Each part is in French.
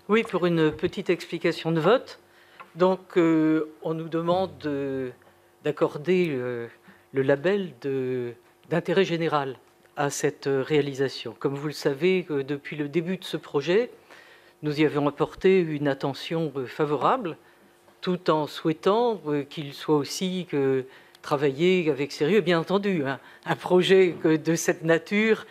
Oui, pour une petite explication de vote. Donc, on nous demande d'accorder le label d'intérêt général à cette réalisation. Comme vous le savez, depuis le début de ce projet, nous y avons apporté une attention favorable, tout en souhaitant qu'il soit aussi travaillé avec sérieux. Bien entendu, hein, un projet de cette nature,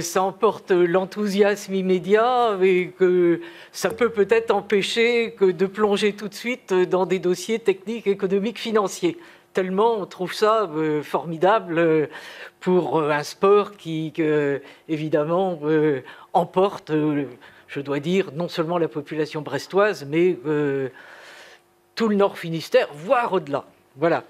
ça emporte l'enthousiasme immédiat et que ça peut peut-être empêcher de plonger tout de suite dans des dossiers techniques, économiques, financiers. Tellement on trouve ça formidable pour un sport qui, évidemment, emporte, je dois dire, non seulement la population brestoise, mais tout le Nord Finistère, voire au-delà. Voilà.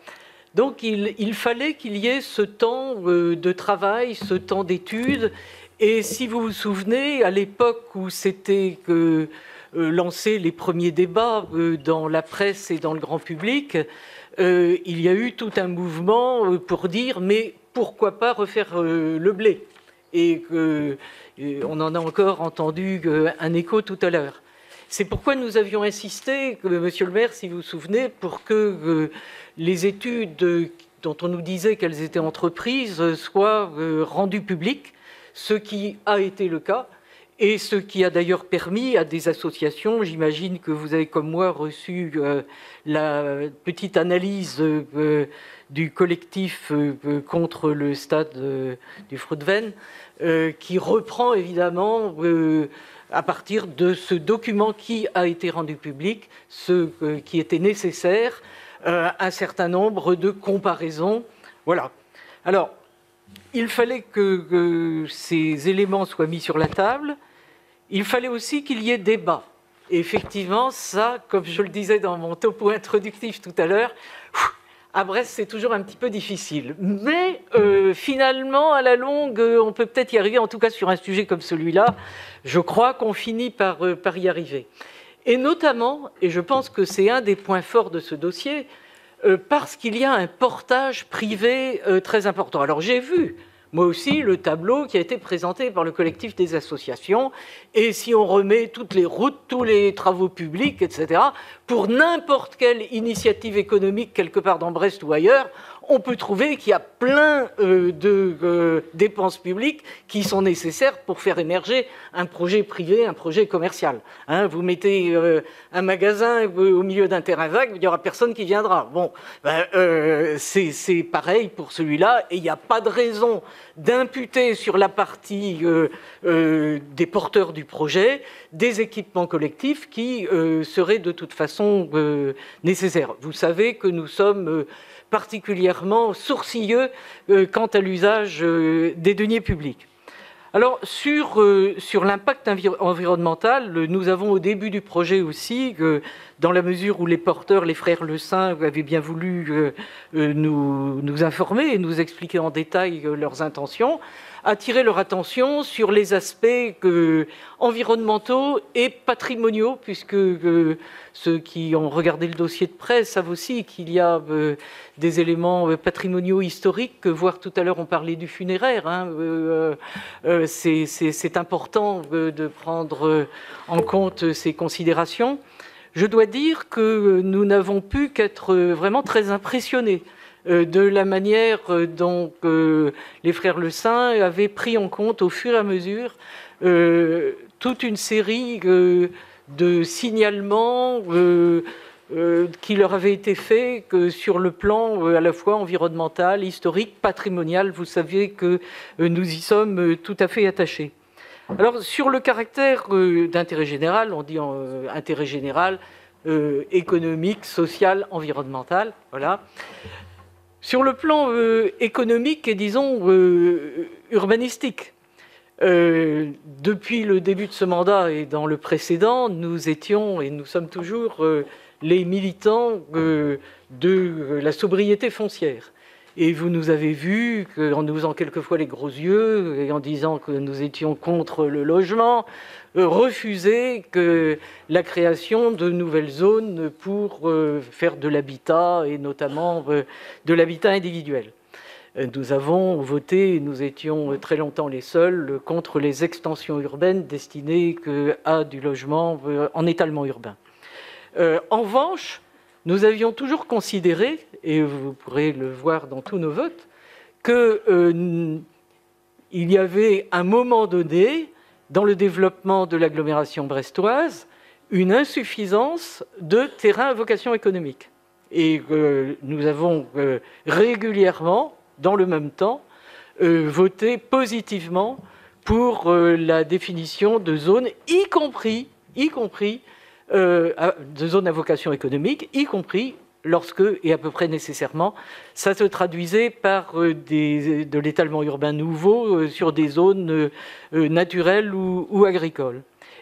Donc il fallait qu'il y ait ce temps de travail, ce temps d'étude. Et si vous vous souvenez, à l'époque où s'étaient lancés les premiers débats dans la presse et dans le grand public, il y a eu tout un mouvement pour dire mais pourquoi pas refaire le blé. Et on en a encore entendu un écho tout à l'heure. C'est pourquoi nous avions insisté, monsieur le maire, si vous vous souvenez, pour que les études dont on nous disait qu'elles étaient entreprises soient rendues publiques, ce qui a été le cas, et ce qui a d'ailleurs permis à des associations, j'imagine que vous avez comme moi reçu la petite analyse du collectif contre le stade du Fruitven, qui reprend évidemment à partir de ce document qui a été rendu public, ce qui était nécessaire, un certain nombre de comparaisons. Voilà. Alors, il fallait que ces éléments soient mis sur la table. Il fallait aussi qu'il y ait débat. Et effectivement, ça, comme je le disais dans mon topo introductif tout à l'heure, à Brest, c'est toujours un petit peu difficile. Mais finalement, à la longue, on peut peut-être y arriver, en tout cas sur un sujet comme celui-là. Je crois qu'on finit par y arriver. Et notamment, et je pense que c'est un des points forts de ce dossier, parce qu'il y a un portage privé très important. Alors j'ai vu, moi aussi, le tableau qui a été présenté par le collectif des associations, et si on remet toutes les routes, tous les travaux publics, etc., pour n'importe quelle initiative économique quelque part dans Brest ou ailleurs, on peut trouver qu'il y a plein de dépenses publiques qui sont nécessaires pour faire émerger un projet privé, un projet commercial. Hein, vous mettez un magasin au milieu d'un terrain vague, il n'y aura personne qui viendra. Bon, c'est pareil pour celui-là, et il n'y a pas de raison d'imputer sur la partie des porteurs du projet des équipements collectifs qui seraient de toute façon nécessaires. Vous savez que nous sommes particulièrement sourcilleux quant à l'usage des deniers publics. Alors, sur l'impact environnemental, nous avons au début du projet aussi, dans la mesure où les porteurs, les frères Le Saint, avaient bien voulu nous informer et nous expliquer en détail leurs intentions, attirer leur attention sur les aspects environnementaux et patrimoniaux, puisque ceux qui ont regardé le dossier de près savent aussi qu'il y a des éléments patrimoniaux historiques, voire tout à l'heure on parlait du funéraire. Hein, c'est important de prendre en compte ces considérations. Je dois dire que nous n'avons pu qu'être vraiment très impressionnés de la manière dont les frères Le Saint avaient pris en compte au fur et à mesure toute une série de signalements qui leur avaient été faits sur le plan à la fois environnemental, historique, patrimonial. Vous saviez que nous y sommes tout à fait attachés. Alors, sur le caractère d'intérêt général, on dit intérêt général, économique, social, environnemental, voilà. Sur le plan économique et, disons, urbanistique, depuis le début de ce mandat et dans le précédent, nous étions et nous sommes toujours les militants de la sobriété foncière. Et vous nous avez vus en nous faisant quelquefois les gros yeux et en disant que nous étions contre le logement, refuser la création de nouvelles zones pour faire de l'habitat et notamment de l'habitat individuel. nous avons voté, nous étions très longtemps les seuls, contre les extensions urbaines destinées à du logement en étalement urbain. En revanche, nous avions toujours considéré, et vous pourrez le voir dans tous nos votes, qu'il y avait un moment donné, dans le développement de l'agglomération brestoise, une insuffisance de terrains à vocation économique. Et nous avons régulièrement, dans le même temps, voté positivement pour la définition de zones, y compris de zones à vocation économique, y compris lorsque, et à peu près nécessairement, ça se traduisait par de l'étalement urbain nouveau sur des zones naturelles ou agricoles.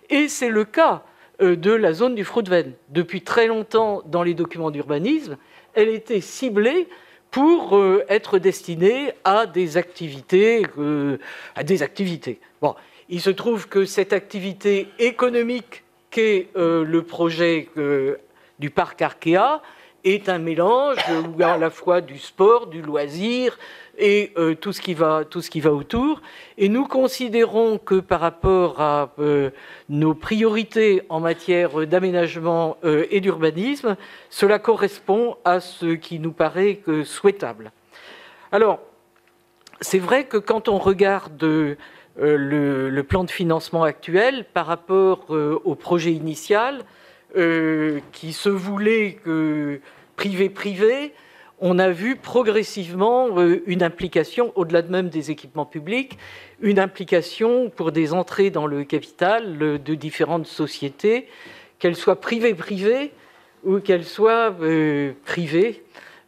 Et c'est le cas de la zone du Fruitven. Depuis très longtemps, dans les documents d'urbanisme, elle était ciblée pour être destinée à des activités. Bon, il se trouve que cette activité économique qu'est le projet du parc Arkea est un mélange où à la fois du sport, du loisir et tout ce qui va autour. Et nous considérons que par rapport à nos priorités en matière d'aménagement et d'urbanisme, cela correspond à ce qui nous paraît souhaitable. Alors, c'est vrai que quand on regarde le plan de financement actuel par rapport au projet initial, qui se voulait privé-privé, on a vu progressivement une implication, au-delà même des équipements publics, une implication pour des entrées dans le capital de différentes sociétés, qu'elles soient privées-privées ou qu'elles soient privées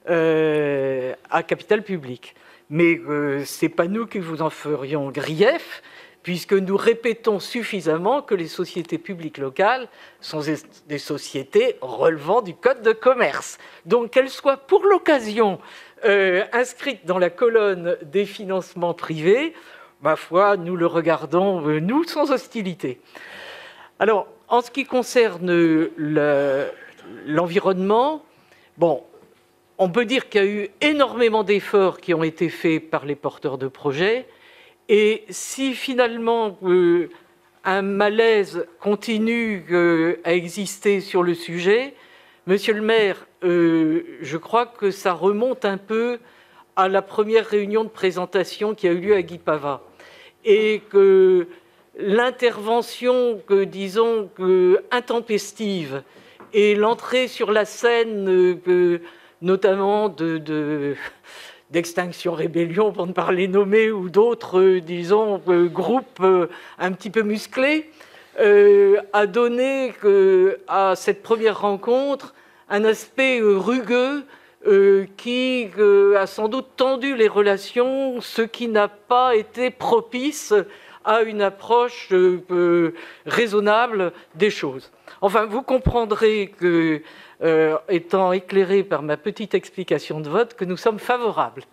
à capital public. Mais ce n'est pas nous qui vous en ferions grief, puisque nous répétons suffisamment que les sociétés publiques locales sont des sociétés relevant du Code de commerce. Donc qu'elles soient pour l'occasion inscrites dans la colonne des financements privés, ma foi, nous le regardons, nous, sans hostilité. Alors, en ce qui concerne l'environnement, bon, on peut dire qu'il y a eu énormément d'efforts qui ont été faits par les porteurs de projets. Et si finalement un malaise continue à exister sur le sujet, monsieur le maire, je crois que ça remonte un peu à la première réunion de présentation qui a eu lieu à Guipava. Et que l'intervention, disons, intempestive et l'entrée sur la scène, notamment d'Extinction Rébellion, pour ne pas les nommer, ou d'autres, disons, groupes un petit peu musclés, a donné à cette première rencontre un aspect rugueux qui a sans doute tendu les relations, ce qui n'a pas été propice à une approche raisonnable des choses. Enfin, vous comprendrez que, étant éclairé par ma petite explication de vote, que nous sommes favorables.